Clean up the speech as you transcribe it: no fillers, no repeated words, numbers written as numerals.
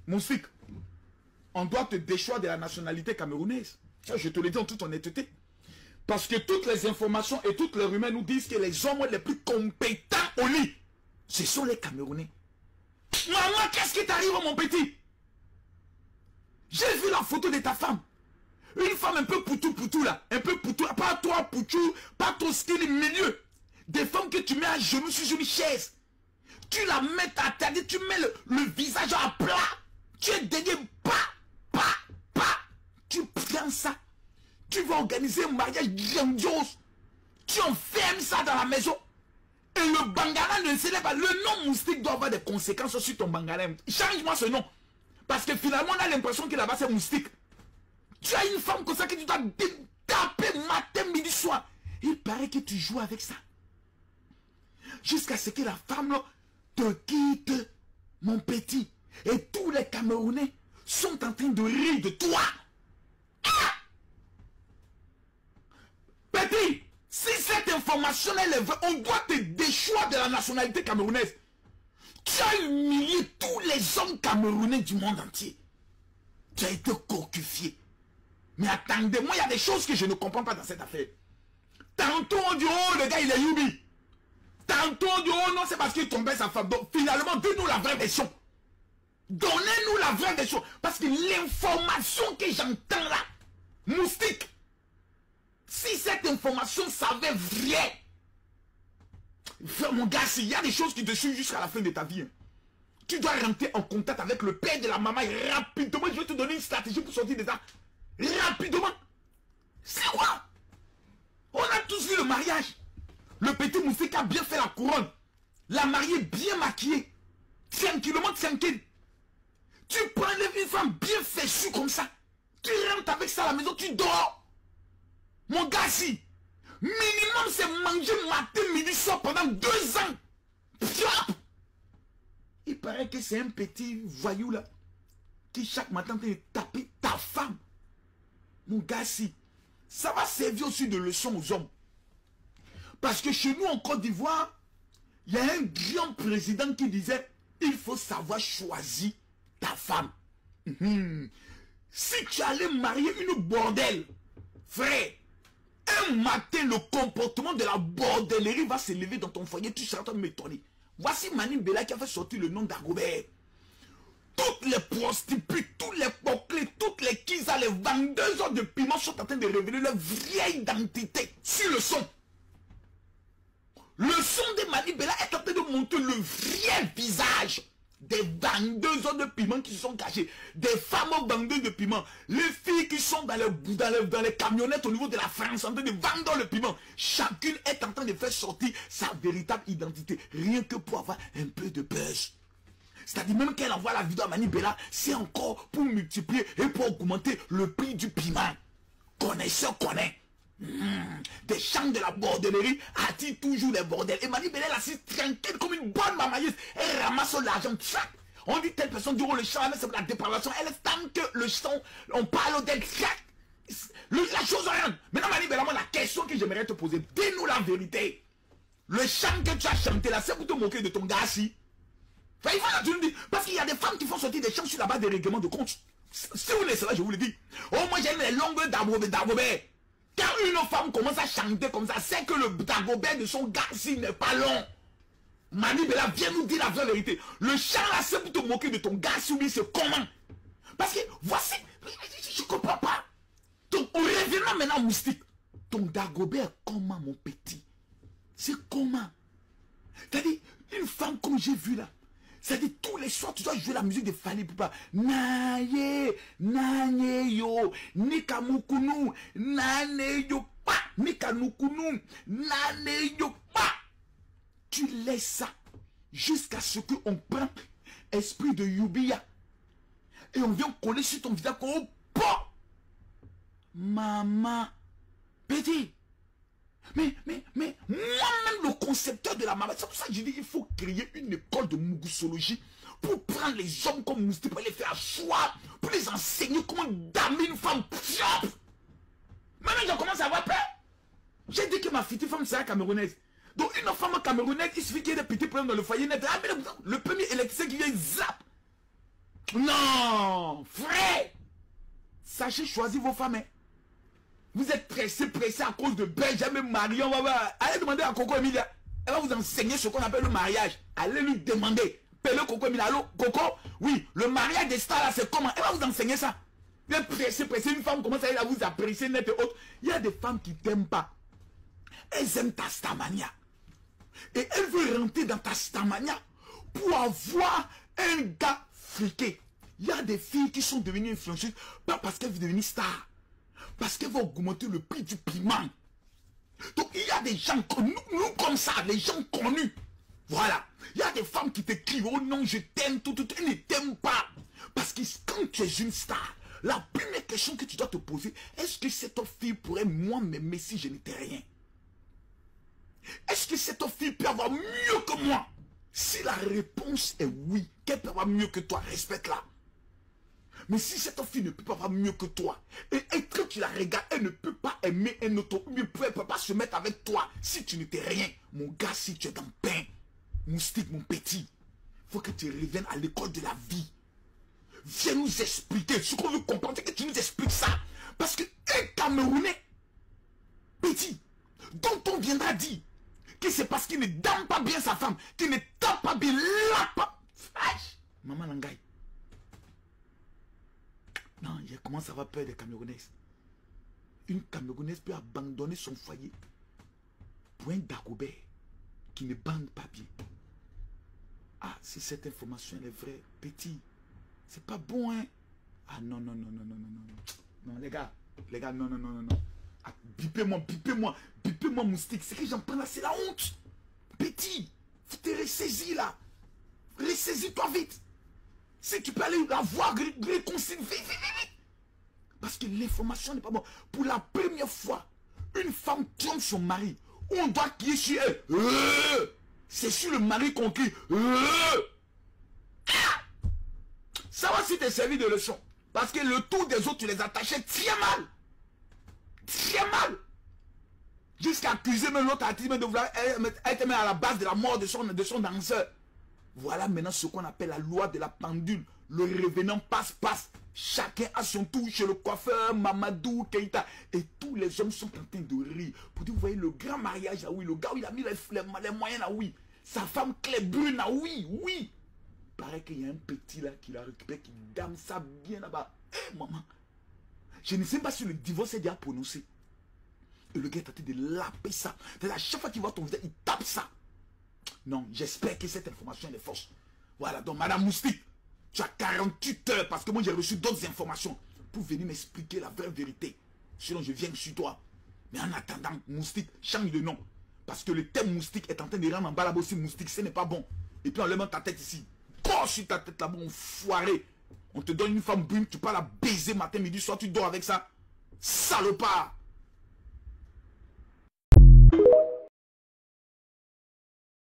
Moustique, on doit te déchoir de la nationalité camerounaise. Ça, je te le dis en toute honnêteté. Parce que toutes les informations et toutes les rumeurs nous disent que les hommes les plus compétents au lit, ce sont les Camerounais. Maman, qu'est-ce qui t'arrive, mon petit? J'ai vu la photo de ta femme. Une femme un peu poutou là. Un peu poutou. Pas toi poutou, pas ton style milieu. Des femmes que tu mets à genoux sur une chaise. Tu la mets à terre, tu mets le visage à plat. Tu es dégueu, pas. Tu prends ça. Tu vas organiser un mariage grandiose. Tu enfermes ça dans la maison. Et le Bangala ne s'élève pas. Le nom Moustique doit avoir des conséquences sur ton Bangala. Change-moi ce nom. Parce que finalement, on a l'impression que là-bas, c'est Moustique. Tu as une femme comme ça que tu dois taper matin, midi, soir. Il paraît que tu joues avec ça. Jusqu'à ce que la femme là, te quitte, mon petit. Et tous les Camerounais sont en train de rire de toi. Ah! Petit, si cette information est vraie, on doit te déchoir de la nationalité camerounaise. Tu as humilié tous les hommes camerounais du monde entier. Tu as été cocufié. Mais attendez, moi il y a des choses que je ne comprends pas dans cette affaire. Tantôt on dit, oh le gars il est Youbi. Tantôt on dit, oh non c'est parce qu'il tombait sa femme. Donc finalement, dis-nous la vraie version. Donnez-nous la vraie version. Parce que l'information que j'entends là, Moustique, si cette information s'avère vraie, mon gars, s'il y a des choses qui te suivent jusqu'à la fin de ta vie, hein, tu dois rentrer en contact avec le père de la maman rapidement. Je vais te donner une stratégie pour sortir de ça. Rapidement. C'est quoi? On a tous vu le mariage. Le petit Moustique a bien fait la couronne. La mariée bien maquillée. Tranquillement, tranquille. Tu prends une femme bien fêchue comme ça. Tu rentres avec ça à la maison, tu dors. Mon gars, si. Minimum, c'est manger matin, midi, soir pendant 2 ans. Pfiop. Il paraît que c'est un petit voyou là. Qui chaque matin peut taper ta femme. Mon gars, si. Ça va servir aussi de leçon aux hommes. Parce que chez nous en Côte d'Ivoire, il y a un grand président qui disait, il faut savoir choisir ta femme. Si tu allais marier une bordelle, frère, un matin, le comportement de la bordellerie va s'élever dans ton foyer, tu seras en train de m'étonner. Voici Mani Bella qui a fait sortir le nom d'Agobert. Toutes les prostituées, tous les poclés, toutes les Kisa, les vendeuses de piment sont en train de révéler leur vraie identité sur le son. Le son de Mani Bella est en train de montrer le vrai visage des vendeuses de piment qui se sont cachées. Des femmes vendeuses de piment. Les filles qui sont dans les camionnettes au niveau de la France en train de vendre le piment. Chacune est en train de faire sortir sa véritable identité. Rien que pour avoir un peu de buzz. C'est-à-dire même qu'elle envoie la vidéo à Mani Bella, c'est encore pour multiplier et pour augmenter le prix du piment. Connaisseur connaît. Des champs de la bordellerie attirent toujours les bordels. Et Mani Bella elle assiste tranquille comme une bonne mamailleuse. Elle ramasse l'argent. On dit telle personne du le champ, c'est la dépravation. Elle est tant que le champ, on parle d'elle. La chose rien. Maintenant Mani Bella, la question que j'aimerais te poser, dis-nous la vérité. Le chant que tu as chanté là, c'est pour te moquer de ton gars si. Enfin, il faut la dire, parce qu'il y a des femmes qui font sortir des chants sur la base des règlements de compte. Si vous laissez là, je vous le dis. Oh, moi j'aime les longues d'Agobert. Quand une femme commence à chanter comme ça, c'est que le Dagobert de son gars n'est pas long. Mani Bella, viens nous dire la vraie vérité. Le chant là, c'est pour te moquer de ton gars, oui, c'est comment? Parce que, voici, je comprends pas. Donc, en revenant maintenant Moustique, ton Dagobert, comment mon petit? C'est comment? C'est-à-dire, une femme comme j'ai vu là, c'est-à-dire tous les soirs tu dois jouer la musique de Fally Ipupa. Naye, naye yo, nikamukunu, nane yo pa, nikanukunu, nane yo pa. Tu laisses ça jusqu'à ce qu'on prend esprit de Yubia et on vient coller sur ton visage comme oh, maman, petit. Mais moi-même le concepteur de la maman, c'est pour ça que je dis il faut créer une école de mougousologie pour prendre les hommes comme Moustique, pour les faire asseoir, pour les enseigner comment damer une femme. Maintenant je commence à avoir peur. J'ai dit que ma petite femme c'est camerounaise. Donc une femme camerounaise, il suffit qu'il y ait des petits problèmes dans le foyer net. Ah, mais le premier électricien qui vient zap. Non, frère. Sachez choisir vos femmes. Hein. Vous êtes pressé à cause de Benjamin Marion. Allez demander à Coco Emilia. Elle va vous enseigner ce qu'on appelle le mariage. Allez lui demander. Pelle Coco Emilia. Allô, Coco? Oui, le mariage des stars là, c'est comment? Elle va vous enseigner ça. Vous êtes pressé. Une femme commence à vous apprécier net et autres. Il y a des femmes qui t'aiment pas. Elles aiment ta starmania. Et elle veut rentrer dans ta starmania pour avoir un gars friqué. Il y a des filles qui sont devenues influenceuses, pas parce qu'elles veulent devenir stars, parce qu'elles vont augmenter le prix du piment. Donc il y a des gens comme nous comme ça, les gens connus. Voilà. Il y a des femmes qui t'écrivent, oh non, je t'aime, tout, elles ne t'aiment pas. Parce que quand tu es une star, la première question que tu dois te poser, est-ce que cette fille pourrait moi m'aimer si je n'étais rien? Est-ce que cette fille peut avoir mieux que moi? Si la réponse est oui, qu'elle peut avoir mieux que toi, respecte-la. Mais si cette fille ne peut pas avoir mieux que toi, et que tu la regardes, elle ne peut pas aimer un autre, elle ne peut pas se mettre avec toi si tu n'étais rien. Mon gars, si tu es dans le pain, moustique, mon petit, il faut que tu reviennes à l'école de la vie. Viens nous expliquer. Ce qu'on veut comprendre, c'est que tu nous expliques ça. Parce que un Camerounais, petit, dont on viendra dire que c'est parce qu'il ne dame pas bien sa femme, qu'il ne tape pas bien la pas. Maman Langaï. Non, je commence à avoir peur des Camerounaises. Une Camerounaise peut abandonner son foyer pour un Dagobert qui ne bande pas bien. Ah, si cette information elle est vraie, petit, c'est pas bon, hein? Ah non, non, non, non, non, non, non. Non, les gars, non, non, non, non, non. Ah, bipez-moi, moustique. C'est que j'en prends là, c'est la honte. Petit, vous te ressaisis là. Ressaisis-toi vite. Si tu peux aller la voir, réconcilier vite. Parce que l'information n'est pas bonne. Pour la première fois, une femme trompe son mari. On doit crier sur elle. C'est sur le mari qu'on crie. Ça va si t'es servi de leçon. Parce que le tour des autres, tu les attachais très mal. Très mal. Jusqu'à accuser même l'autre artiste de vouloir être à la base de la mort de son danseur. Voilà maintenant ce qu'on appelle la loi de la pendule. Le revenant passe. Chacun a son tour chez le coiffeur, Mamadou, Keïta. Et tous les hommes sont en train de rire. Pour dire, vous voyez, le grand mariage, ah oui, le gars, il a mis les moyens, ah oui. Sa femme claire brune, ah oui. Il paraît qu'il y a un petit là qui l'a récupéré, qui dame ça bien là-bas. Eh, maman. Je ne sais pas si le divorce est déjà prononcé. Et le gars est en train de laper ça. À chaque fois qu'il voit ton visage, il tape ça. Non, j'espère que cette information est fausse. Voilà, donc Madame Moustique, tu as 48 heures parce que moi j'ai reçu d'autres informations pour venir m'expliquer la vraie vérité. Sinon je viens sur toi. Mais en attendant, Moustique, change de nom. Parce que le thème Moustique est en train de rendre en bas là-bas aussi Moustique, ce n'est pas bon. Et puis on lève ta tête ici. Gosse sur ta tête là-bas, enfoiré. On te donne une femme brune, tu peux la baiser matin, midi, soir, tu dors avec ça. Salopard.